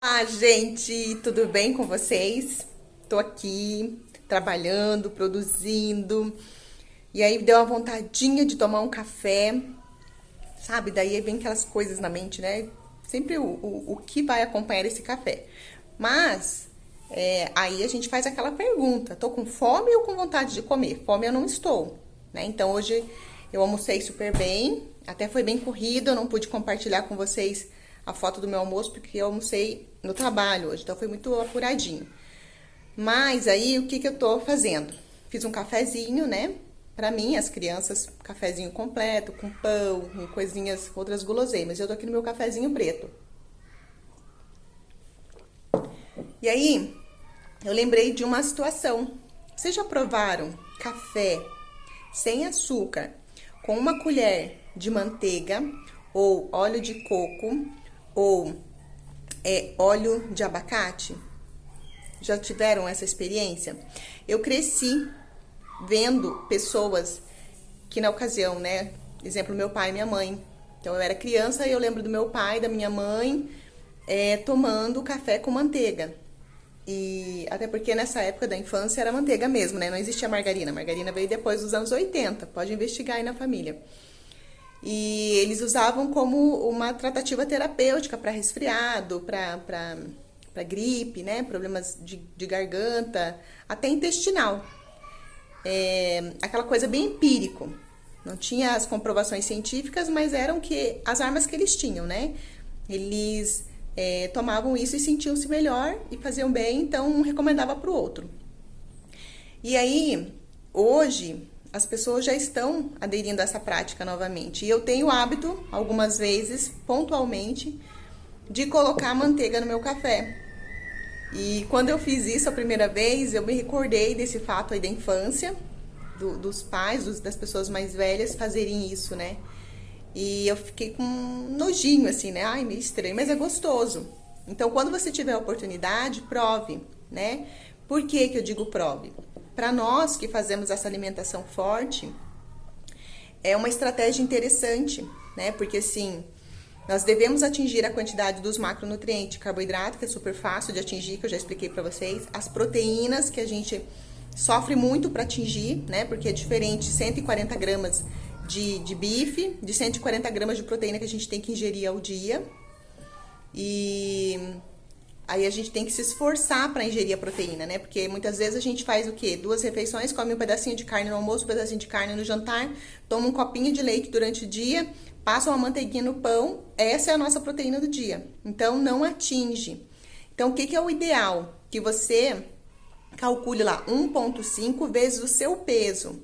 Ah, gente, tudo bem com vocês? Tô aqui trabalhando, produzindo, e aí deu uma vontadinha de tomar um café, sabe? Daí vem aquelas coisas na mente, né? Sempre o que vai acompanhar esse café. Mas aí a gente faz aquela pergunta: tô com fome ou com vontade de comer? Fome eu não estou, né? Então hoje eu almocei super bem, até foi bem corrido, eu não pude compartilhar com vocês a foto do meu almoço porque eu almocei no trabalho hoje, então foi muito apuradinho. Mas aí o que eu tô fazendo? Fiz um cafezinho, né? Pra mim, as crianças, cafezinho completo, com pão, com coisinhas, outras guloseimas. Eu tô aqui no meu cafezinho preto. E aí, eu lembrei de uma situação. Vocês já provaram café sem açúcar com uma colher de manteiga ou óleo de coco ou óleo de abacate? Já tiveram essa experiência? Eu cresci vendo pessoas que na ocasião, né? Exemplo, meu pai e minha mãe. Então eu era criança e eu lembro do meu pai, da minha mãe, tomando café com manteiga. E até porque nessa época da infância era manteiga mesmo, né? Não existia margarina. A margarina veio depois dos anos 80. Pode investigar aí na família. E eles usavam como uma tratativa terapêutica para resfriado, para gripe, né? Problemas de garganta, até intestinal. Aquela coisa bem empírico. Não tinha as comprovações científicas, mas eram que as armas que eles tinham, né? Eles tomavam isso e sentiam-se melhor e faziam bem, então um recomendava para o outro. E aí, hoje, as pessoas já estão aderindo a essa prática novamente. E eu tenho o hábito, algumas vezes, pontualmente, de colocar manteiga no meu café. E quando eu fiz isso a primeira vez, eu me recordei desse fato aí da infância, dos pais, das pessoas mais velhas fazerem isso, né? E eu fiquei com um nojinho, assim, né? Ai, meio estranho, mas é gostoso. Então, quando você tiver a oportunidade, prove, né? Por que que eu digo prove? Para nós que fazemos essa alimentação forte, é uma estratégia interessante, né? Porque assim, nós devemos atingir a quantidade dos macronutrientes, carboidrato, que é super fácil de atingir, que eu já expliquei para vocês, as proteínas, que a gente sofre muito para atingir, né? Porque é diferente 140 gramas de bife, de 140 gramas de proteína que a gente tem que ingerir ao dia. E aí a gente tem que se esforçar para ingerir a proteína, né? Porque muitas vezes a gente faz o quê? 2 refeições, come um pedacinho de carne no almoço, um pedacinho de carne no jantar, toma um copinho de leite durante o dia, passa uma manteiguinha no pão, essa é a nossa proteína do dia. Então não atinge. Então o que é o ideal? Que você calcule lá 1,5 vezes o seu peso,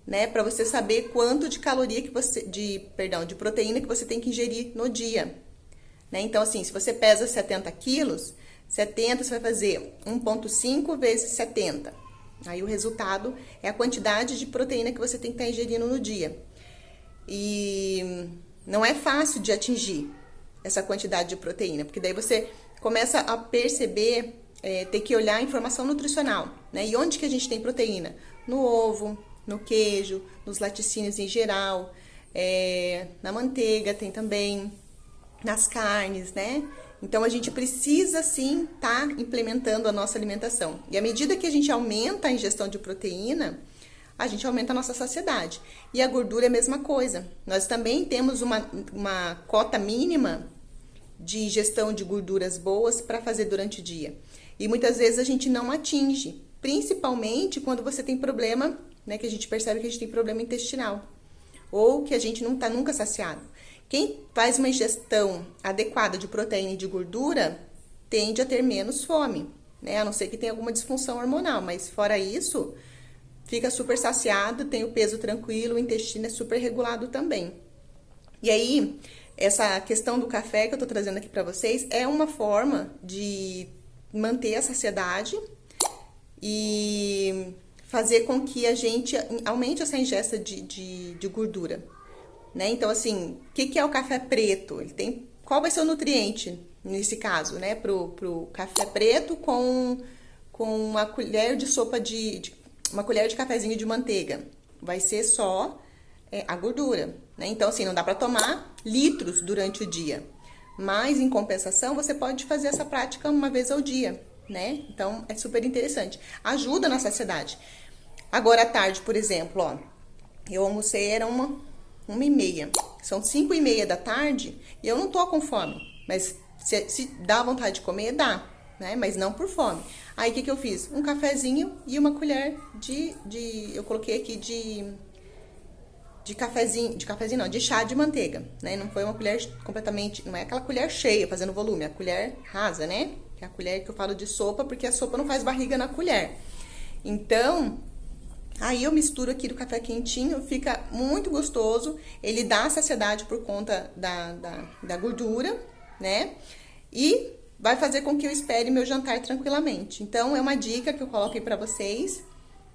né, para você saber quanto de caloria que você, de proteína que você tem que ingerir no dia, né? Então, assim, se você pesa 70 quilos, 70 você vai fazer 1,5 vezes 70. Aí o resultado é a quantidade de proteína que você tem que estar ingerindo no dia. E não é fácil de atingir essa quantidade de proteína, porque daí você começa a perceber, ter que olhar a informação nutricional, né? E onde que a gente tem proteína? No ovo, no queijo, nos laticínios em geral, na manteiga tem também, nas carnes, né? Então a gente precisa sim estar implementando a nossa alimentação. E à medida que a gente aumenta a ingestão de proteína, a gente aumenta a nossa saciedade. E a gordura é a mesma coisa. Nós também temos uma cota mínima de ingestão de gorduras boas para fazer durante o dia. E muitas vezes a gente não atinge, principalmente quando você tem problema, né, que a gente percebe que a gente tem problema intestinal, ou que a gente não está nunca saciado. Quem faz uma ingestão adequada de proteína e de gordura tende a ter menos fome, né? A não ser que tenha alguma disfunção hormonal, mas fora isso, fica super saciado, tem o peso tranquilo, o intestino é super regulado também. E aí, essa questão do café que eu tô trazendo aqui para vocês é uma forma de manter a saciedade e fazer com que a gente aumente essa ingesta de gordura, né? Então, assim, o que é o café preto? Ele tem, qual vai ser o nutriente nesse caso, né? Pro café preto com uma colher de sopa uma colher de cafezinho de manteiga. Vai ser só a gordura, né? Então, assim, não dá para tomar litros durante o dia. Mas, em compensação, você pode fazer essa prática uma vez ao dia, né? Então, é super interessante. Ajuda na saciedade. Agora, à tarde, por exemplo, ó, eu almocei, era 1h30. São 5h30 da tarde e eu não tô com fome. Mas se dá vontade de comer, dá, né? Mas não por fome. Aí, o que eu fiz? Um cafezinho e uma colher eu coloquei aqui de cafezinho não, de chá de manteiga, né? Não foi uma colher completamente, não é aquela colher cheia fazendo volume, é a colher rasa, né? Que é a colher que eu falo de sopa, porque a sopa não faz barriga na colher. Então, aí eu misturo aqui do café quentinho, fica muito gostoso, ele dá saciedade por conta da gordura, né? E vai fazer com que eu espere meu jantar tranquilamente. Então, é uma dica que eu coloquei pra vocês,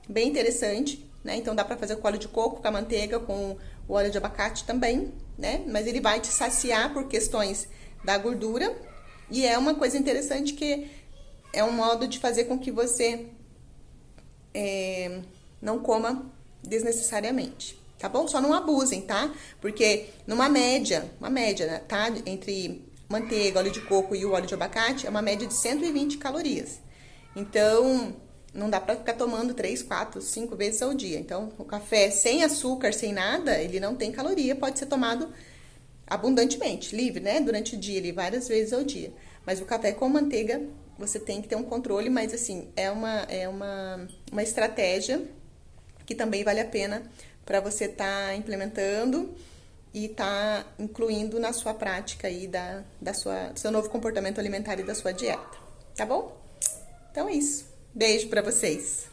bem interessante, né? Então, dá pra fazer com óleo de coco, com a manteiga, com o óleo de abacate também, né? Mas ele vai te saciar por questões da gordura. E é uma coisa interessante que é um modo de fazer com que você não coma desnecessariamente, tá bom? Só não abusem, tá? Porque uma média, né, tá? Entre manteiga, óleo de coco e o óleo de abacate, é uma média de 120 calorias. Então, não dá pra ficar tomando 3, 4, 5 vezes ao dia. Então, o café sem açúcar, sem nada, ele não tem caloria, pode ser tomado abundantemente, livre, né? Durante o dia, ali, várias vezes ao dia. Mas o café com manteiga, você tem que ter um controle, mas assim, é uma estratégia que também vale a pena para você estar implementando e tá incluindo na sua prática aí do seu novo comportamento alimentar e da sua dieta, tá bom? Então é isso. Beijo para vocês.